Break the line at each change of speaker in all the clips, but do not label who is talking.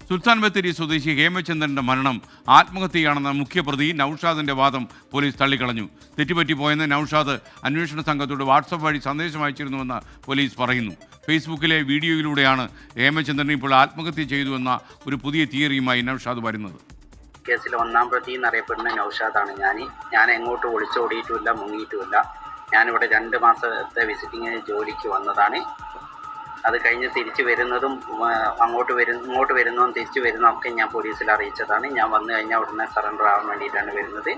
സുൽത്താൻ ബത്തേരി സ്വദേശി ഹേമചന്ദ്രന്റെ മരണം ആത്മഹത്യയാണെന്ന മുഖ്യപ്രതി നൌഷാദിന്റെ വാദം പോലീസ് തള്ളിക്കളഞ്ഞു. തെറ്റുപറ്റിപ്പോയെന്ന് നൌഷാദ് അന്വേഷണ സംഘത്തോട് വാട്സപ്പ് വഴി സന്ദേശം അയച്ചിരുന്നുവെന്ന് പോലീസ് പറയുന്നു. ഫേസ്ബുക്കിലെ വീഡിയോയിലൂടെയാണ് ഹേമചന്ദ്രൻ ഇപ്പോൾ ആത്മഹത്യ ചെയ്തുവെന്ന ഒരു പുതിയ തിയറിയുമായി നൌഷാദ് വരുന്നത്.
കേസിൽ ഒന്നാം പ്രതി എന്നറിയപ്പെടുന്ന നൌഷാദാണ് ഞാൻ എങ്ങോട്ട് ഒളിച്ചോടിയിട്ടുമില്ല, മുങ്ങിയിട്ടുമില്ല. ഞാനിവിടെ 2 മാസത്തെ വിസിറ്റിങ്ങിന് ജോലിക്ക് വന്നതാണ്. അത് കഴിഞ്ഞ് തിരിച്ചു വരുന്നതും ഇങ്ങോട്ട് വരുന്നതും തിരിച്ചു വരുന്നതൊക്കെ ഞാൻ പോലീസിൽ അറിയിച്ചതാണ്. ഞാൻ വന്നു കഴിഞ്ഞാൽ ഉടനെ സറണ്ടർ ആവാൻ വേണ്ടിയിട്ടാണ് വരുന്നത്.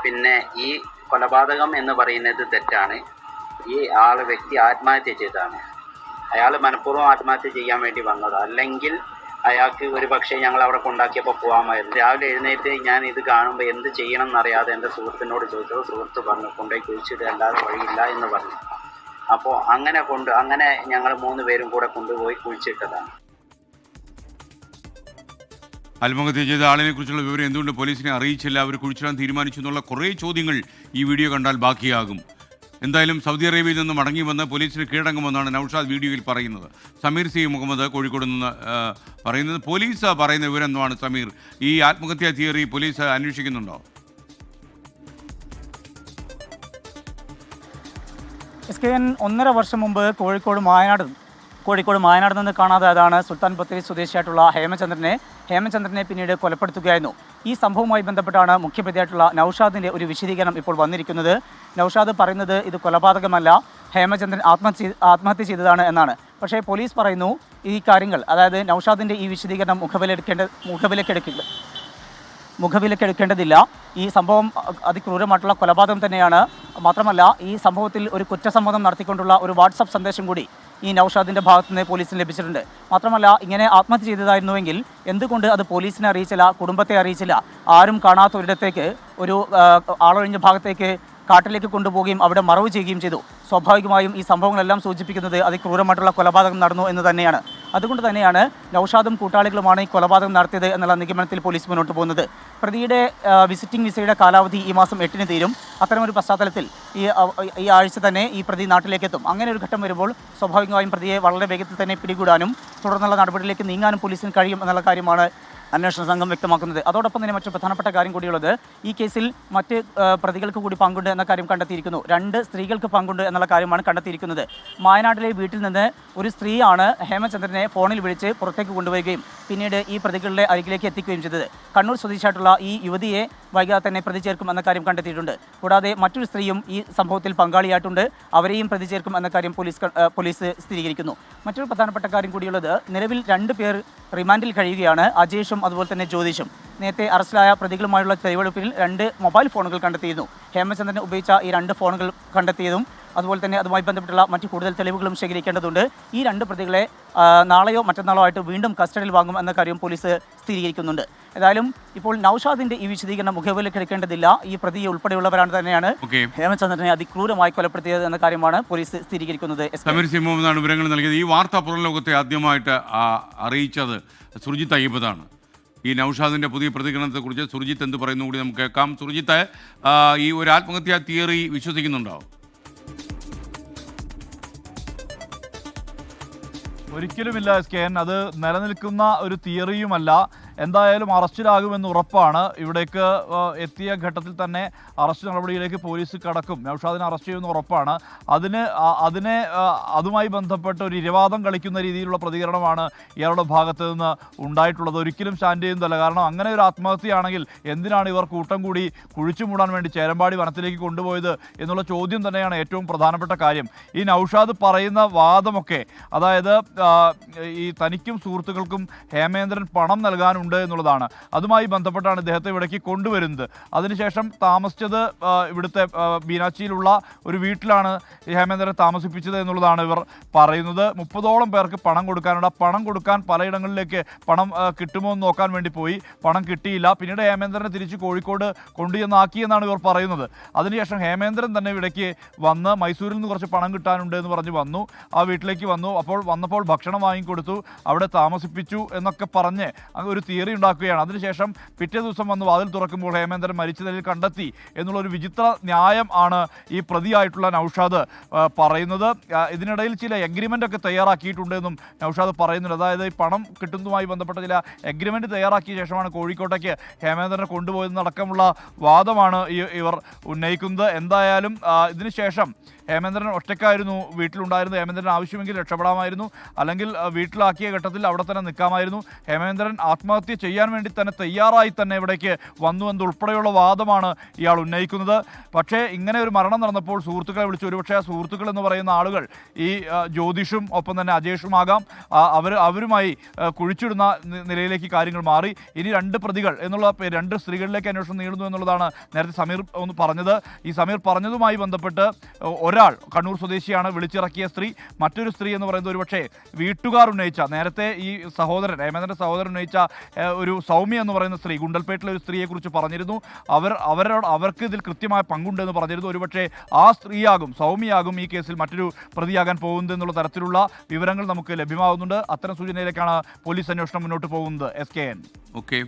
പിന്നെ ഈ കൊലപാതകം എന്ന് പറയുന്നത് തെറ്റാണ്. ഈ വ്യക്തി ആത്മഹത്യ ചെയ്തതാണ്. അയാൾ മനഃപൂർവ്വം ആത്മഹത്യ ചെയ്യാൻ വേണ്ടി വന്നത്. അല്ലെങ്കിൽ അയാൾക്ക് ഒരു പക്ഷേ ഞങ്ങൾ അവിടെ കൊണ്ടാക്കിയപ്പോൾ പോകാമായിരുന്നു. രാവിലെ എഴുന്നേറ്റ് ഞാൻ ഇത് കാണുമ്പോൾ എന്ത് ചെയ്യണം എന്നറിയാതെ എൻ്റെ സുഹൃത്തിനോട് ചോദിച്ചത്. സുഹൃത്ത് പറഞ്ഞു കൊണ്ടുപോയി കുഴിച്ചിട്ട് അല്ലാതെ വഴിയില്ല എന്ന് പറഞ്ഞു. അപ്പോൾ അങ്ങനെ ഞങ്ങൾ 3 പേരും കൂടെ കൊണ്ടുപോയി കുഴിച്ചിട്ടതാണ്.
ആത്മഹത്യ ചെയ്ത ആളിനെ കുറിച്ചുള്ള വിവരം എന്തുകൊണ്ട് പോലീസിനെ അറിയിച്ചില്ല, അവർ കുഴിച്ചിടാൻ തീരുമാനിച്ചു എന്നുള്ള കുറേ ചോദ്യങ്ങൾ ഈ വീഡിയോ കണ്ടാൽ ബാക്കിയാകും. എന്തായാലും സൗദി അറേബ്യയിൽ നിന്ന് മടങ്ങി വന്ന് പോലീസിന് കീഴടങ്ങുമെന്നാണ് നൌഷാദ് വീഡിയോയിൽ പറയുന്നത്. സമീർ സി മുഹമ്മദ് കോഴിക്കോട് നിന്ന് പറയുന്നത്. പോലീസ് പറയുന്ന വിവരം എന്താണ് സമീർ? ഈ ആത്മഹത്യാ തിയറി പോലീസ് അന്വേഷിക്കുന്നുണ്ടോ?
SKN 1.5 വർഷം മുമ്പ് കോഴിക്കോട് മായനാട് നിന്ന് കാണാതായതാണ് സുൽത്താൻ ബത്തേരി സ്വദേശിയായിട്ടുള്ള ഹേമചന്ദ്രനെ പിന്നീട് കൊലപ്പെടുത്തുകയായിരുന്നു. ഈ സംഭവവുമായി ബന്ധപ്പെട്ടാണ് മുഖ്യപ്രതിയായിട്ടുള്ള നൌഷാദിൻ്റെ ഒരു വിശദീകരണം ഇപ്പോൾ വന്നിരിക്കുന്നത്. നൌഷാദ് പറയുന്നത് ഇത് കൊലപാതകമല്ല, ഹേമചന്ദ്രൻ ആത്മഹത്യ ചെയ്തതാണ് എന്നാണ്. പക്ഷേ പോലീസ് പറയുന്നു ഈ കാര്യങ്ങൾ, അതായത് നൌഷാദിൻ്റെ ഈ വിശദീകരണം മുഖവിലക്കെടുക്കേണ്ടതില്ല. ഈ സംഭവം അതിക്രൂരമായിട്ടുള്ള കൊലപാതകം തന്നെയാണ്. മാത്രമല്ല ഈ സംഭവത്തിൽ ഒരു കുറ്റസമ്മതം നടത്തിക്കൊണ്ടുള്ള ഒരു വാട്സപ്പ് സന്ദേശം കൂടി ഈ നൌഷാദിൻ്റെ ഭാഗത്തു നിന്ന് പോലീസിന് ലഭിച്ചിട്ടുണ്ട്. മാത്രമല്ല ഇങ്ങനെ ആത്മഹത്യ ചെയ്തതായിരുന്നുവെങ്കിൽ എന്തുകൊണ്ട് അത് പോലീസിനെ അറിയിച്ചില്ല, കുടുംബത്തെ അറിയിച്ചില്ല? ആരും കാണാത്ത ഒരിടത്തേക്ക്, ഒരു ആളൊഴിഞ്ഞ ഭാഗത്തേക്ക്, കാട്ടിലേക്ക് കൊണ്ടുപോവുകയും അവിടെ മറവ് ചെയ്യുകയും ചെയ്തു. സ്വാഭാവികമായും ഈ സംഭവങ്ങളെല്ലാം സൂചിപ്പിക്കുന്നത് അതിക്രൂരമായിട്ടുള്ള കൊലപാതകം നടന്നു എന്ന് തന്നെയാണ്. അതുകൊണ്ട് തന്നെയാണ് നൌഷാദും കൂട്ടാളികളുമാണ് ഈ കൊലപാതകം നടത്തിയത് എന്നുള്ള നിഗമനത്തിൽ പോലീസ് മുന്നോട്ട് പോകുന്നത്. പ്രതിയുടെ വിസിറ്റിംഗ് വിസയുടെ കാലാവധി ഈ മാസം 8-ന് തീരും. അത്തരമൊരു പശ്ചാത്തലത്തിൽ ഈ ആഴ്ച തന്നെ ഈ പ്രതി നാട്ടിലേക്ക് എത്തും. അങ്ങനെ ഒരു ഘട്ടം വരുമ്പോൾ സ്വാഭാവികമായും പ്രതിയെ വളരെ വേഗത്തിൽ തന്നെ പിടികൂടാനും തുടർന്നുള്ള നടപടിയിലേക്ക് നീങ്ങാനും പോലീസിന് കഴിയും എന്നുള്ള കാര്യമാണ് അന്വേഷണ സംഘം വ്യക്തമാക്കുന്നത്. അതോടൊപ്പം തന്നെ മറ്റു പ്രധാനപ്പെട്ട കാര്യം കൂടിയുള്ളത്, ഈ കേസിൽ മറ്റ് പ്രതികൾക്ക് കൂടി പങ്കുണ്ട് എന്ന കാര്യം കണ്ടെത്തിയിരിക്കുന്നു. 2 സ്ത്രീകൾക്ക് പങ്കുണ്ട് എന്നുള്ള കാര്യമാണ് കണ്ടെത്തിയിരിക്കുന്നത്. മായനാട്ടിലെ വീട്ടിൽ നിന്ന് ഒരു സ്ത്രീയാണ് ഹേമചന്ദ്രനെ ഫോണിൽ വിളിച്ച് പുറത്തേക്ക് കൊണ്ടുവരികയും പിന്നീട് ഈ പ്രതികളുടെ അരികിലേക്ക് എത്തിക്കുകയും ചെയ്തത്. കണ്ണൂർ സ്വദേശിയായിട്ടുള്ള ഈ യുവതിയെ വൈകാതെ തന്നെ പ്രതി ചേർക്കും എന്ന കാര്യം കണ്ടെത്തിയിട്ടുണ്ട്. കൂടാതെ മറ്റൊരു സ്ത്രീയും ഈ സംഭവത്തിൽ പങ്കാളിയായിട്ടുണ്ട്. അവരെയും പ്രതി ചേർക്കും എന്ന കാര്യം പോലീസ് സ്ഥിരീകരിക്കുന്നു. മറ്റൊരു പ്രധാനപ്പെട്ട കാര്യം കൂടിയുള്ളത്, നിലവിൽ 2 പേർ റിമാൻഡിൽ കഴിയുകയാണ്. അജേഷും അതുപോലെ തന്നെ ജ്യോതിഷും. നേരത്തെ അറസ്റ്റിലായ പ്രതികളുമായുള്ള തെളിവെടുപ്പിൽ 2 മൊബൈൽ ഫോണുകൾ കണ്ടെത്തിയിരുന്നു. ഹേമചന്ദ്രൻ ഉപയോഗിച്ച ഈ 2 ഫോണുകൾ കണ്ടെത്തിയതും അതുപോലെ തന്നെ അതുമായി ബന്ധപ്പെട്ടുള്ള മറ്റു കൂടുതൽ തെളിവുകളും ശേഖരിക്കേണ്ടതുണ്ട്. ഈ 2 പ്രതികളെ നാളെയോ മറ്റന്നാളോ ആയിട്ട് വീണ്ടും കസ്റ്റഡിയിൽ വാങ്ങും എന്ന കാര്യം പോലീസ് സ്ഥിരീകരിക്കുന്നുണ്ട്. ഏതായാലും ഇപ്പോൾ നൌഷാദിന്റെ ഈ വിശദീകരണം മുഖവിലക്കെടുക്കേണ്ടതില്ല. ഈ പ്രതി ഉൾപ്പെടെയുള്ളവരാണ് തന്നെയാണ് ഹേമചന്ദ്രനെ അതിക്രൂരമായി കൊലപ്പെടുത്തിയത് എന്ന കാര്യമാണ് പോലീസ് സ്ഥിരീകരിക്കുന്നത്.
സമീർ സി മുഹമ്മദാണ് വിവരങ്ങൾ നൽകിയത്. ഈ വാർത്ത പുറം ലോകത്തെ ആദ്യമായിട്ട് അറിയിച്ചത് സുർജിത്ത് അയ്യപ്പതാണ്. ഈ നൌഷാദിൻ്റെ പുതിയ പ്രതികരണത്തെക്കുറിച്ച് സുർജിത്ത് എന്ത് പറയുന്നു കൂടി നമുക്ക് കേൾക്കാം. സുർജിത്ത്, ഈ ഒരു ആത്മഹത്യാ തിയറി വിശ്വസിക്കുന്നുണ്ടോ?
ഒരിക്കലുമില്ല SKN, അത് നിലനിൽക്കുന്ന ഒരു തിയറിയുമല്ല. എന്തായാലും അറസ്റ്റിലാകുമെന്ന് ഉറപ്പാണ്. ഇവിടേക്ക് എത്തിയ ഘട്ടത്തിൽ തന്നെ അറസ്റ്റ് നടപടിയിലേക്ക് പോലീസ് കടക്കും. നൌഷാദിനെ അറസ്റ്റ് ചെയ്യുമെന്ന് ഉറപ്പാണ്. അതുമായി ബന്ധപ്പെട്ട് ഒരു ഇരവാദം കളിക്കുന്ന രീതിയിലുള്ള പ്രതികരണമാണ് ഇയാളുടെ ഭാഗത്ത് നിന്ന് ഉണ്ടായിട്ടുള്ളത്. ഒരിക്കലും സ്റ്റാൻഡ് ചെയ്യുന്നതല്ല. കാരണം അങ്ങനെ ഒരു ആത്മഹത്യയാണെങ്കിൽ എന്തിനാണ് ഇവർ കൂട്ടം കൂടി കുഴിച്ചു മൂടാൻ വേണ്ടി ചേരമ്പാടി വനത്തിലേക്ക് കൊണ്ടുപോയത് എന്നുള്ള ചോദ്യം തന്നെയാണ് ഏറ്റവും പ്രധാനപ്പെട്ട കാര്യം. ഈ നൌഷാദ് പറയുന്ന വാദമൊക്കെ, അതായത് ഈ തനിക്കും സുഹൃത്തുക്കൾക്കും ഹേമേന്ദ്രൻ പണം നൽകാനുണ്ട് എന്നുള്ളതാണ്. അതുമായി ബന്ധപ്പെട്ടാണ് ഇദ്ദേഹത്തെ ഇവിടേക്ക് കൊണ്ടുവരുന്നത്. അതിനുശേഷം താമസിച്ചത് ഇവിടുത്തെ ബീനാച്ചിയിലുള്ള ഒരു വീട്ടിലാണ് ഹേമേന്ദ്രനെ താമസിപ്പിച്ചത് എന്നുള്ളതാണ് ഇവർ പറയുന്നത്. 30ഓളം പേർക്ക് പണം കൊടുക്കാനുണ്ട്. പണം കൊടുക്കാൻ പലയിടങ്ങളിലേക്ക് പണം കിട്ടുമോ എന്ന് നോക്കാൻ വേണ്ടി പോയി. പണം കിട്ടിയില്ല. പിന്നീട് ഹേമേന്ദ്രനെ തിരിച്ച് കോഴിക്കോട് കൊണ്ടുചെന്നാക്കിയെന്നാണ് ഇവർ പറയുന്നത്. അതിനുശേഷം ഹേമേന്ദ്രൻ തന്നെ ഇവിടേക്ക് വന്ന് മൈസൂരിൽ നിന്ന് കുറച്ച് പണം കിട്ടാനുണ്ട് എന്ന് പറഞ്ഞ് വന്നു. ആ വീട്ടിലേക്ക് വന്നപ്പോൾ ഭക്ഷണം വാങ്ങിക്കൊടുത്തു, അവിടെ താമസിപ്പിച്ചു എന്നൊക്കെ പറഞ്ഞ് ഒരു തിയറി ഉണ്ടാക്കുകയാണ്. അതിനുശേഷം പിറ്റേ ദിവസം വന്ന് വാതിൽ തുറക്കുമ്പോൾ ഹേമേന്ദ്രൻ മരിച്ച നിലയിൽ കണ്ടെത്തി എന്നുള്ളൊരു വിചിത്ര ന്യായം ആണ് ഈ പ്രതിയായിട്ടുള്ള നൗഷാദ് പറയുന്നത്. ഇതിനിടയിൽ ചില എഗ്രിമെൻ്റ് ഒക്കെ തയ്യാറാക്കിയിട്ടുണ്ടെന്നും നൗഷാദ് പറയുന്നുണ്ട്. അതായത് ഈ പണം കിട്ടുന്നതുമായി ബന്ധപ്പെട്ട ചില എഗ്രിമെൻ്റ് തയ്യാറാക്കിയ ശേഷമാണ് കോഴിക്കോട്ടേക്ക് ഹേമേന്ദ്രനെ കൊണ്ടുപോയതെന്നടക്കമുള്ള വാദമാണ് ഇവർ ഉന്നയിക്കുന്നത്. എന്തായാലും ഇതിനുശേഷം ഹേമേന്ദ്രൻ ഒറ്റയ്ക്കായിരുന്നു വീട്ടിലുണ്ടായിരുന്നത്. ഹേമേന്ദ്രൻ ആവശ്യമെങ്കിൽ രക്ഷപ്പെടാമായിരുന്നു, അല്ലെങ്കിൽ വീട്ടിലാക്കിയ ഘട്ടത്തിൽ അവിടെ തന്നെ നിൽക്കാമായിരുന്നു. ഹേമേന്ദ്രൻ ആത്മഹത്യ ചെയ്യാൻ വേണ്ടി തന്നെ തയ്യാറായി തന്നെ ഇവിടേക്ക് വന്നു എന്നുൾപ്പെടെയുള്ള വാദമാണ് ഇയാൾ ഉന്നയിക്കുന്നത്. പക്ഷേ ഇങ്ങനെ ഒരു മരണം നടന്നപ്പോൾ സുഹൃത്തുക്കളെ വിളിച്ചു. ഒരുപക്ഷെ ആ സുഹൃത്തുക്കൾ എന്ന് പറയുന്ന ആളുകൾ ഈ ജ്യോതിഷും ഒപ്പം തന്നെ അജേഷുമാകാം. അവരുമായി കുഴിച്ചിടുന്ന നിലയിലേക്ക് കാര്യങ്ങൾ മാറി. ഇനി 2 പ്രതികൾ എന്നുള്ള 2 സ്ത്രീകളിലേക്ക് അന്വേഷണം നീളുന്നു എന്നുള്ളതാണ് നേരത്തെ സമീർ ഒന്ന് പറഞ്ഞത്. ഈ സമീർ പറഞ്ഞതുമായി ബന്ധപ്പെട്ട് ഒരാൾ കണ്ണൂർ സ്വദേശിയാണ് വിളിച്ചിറക്കിയ സ്ത്രീ. മറ്റൊരു സ്ത്രീ എന്ന് പറയുന്നത് ഒരുപക്ഷെ വീട്ടുകാർ ഉന്നയിച്ച, നേരത്തെ ഈ സഹോദരൻ ഹേമേന്ദ്രൻ്റെ സഹോദരൻ ഉന്നയിച്ച ഒരു സൗമ്യ എന്ന് പറയുന്ന സ്ത്രീ ഗുണ്ടൽപേട്ടിലെ ഒരു സ്ത്രീയെക്കുറിച്ച് പറഞ്ഞിരുന്നു. അവർക്ക് ഇതിൽ കൃത്യമായ പങ്കുണ്ടെന്ന് പറഞ്ഞിരുന്നു. ഒരുപക്ഷെ ആ സ്ത്രീയാകും, സൗമ്യയാകും ഈ കേസിൽ മറ്റൊരു പ്രതിയാകാൻ പോകുന്നത് എന്നുള്ള തരത്തിലുള്ള വിവരങ്ങൾ നമുക്ക് ലഭ്യമാകുന്നുണ്ട്. അത്തരം സൂചനയിലേക്കാണ് പോലീസ് അന്വേഷണം മുന്നോട്ട് പോകുന്നത്. SKN.
ഓക്കെ.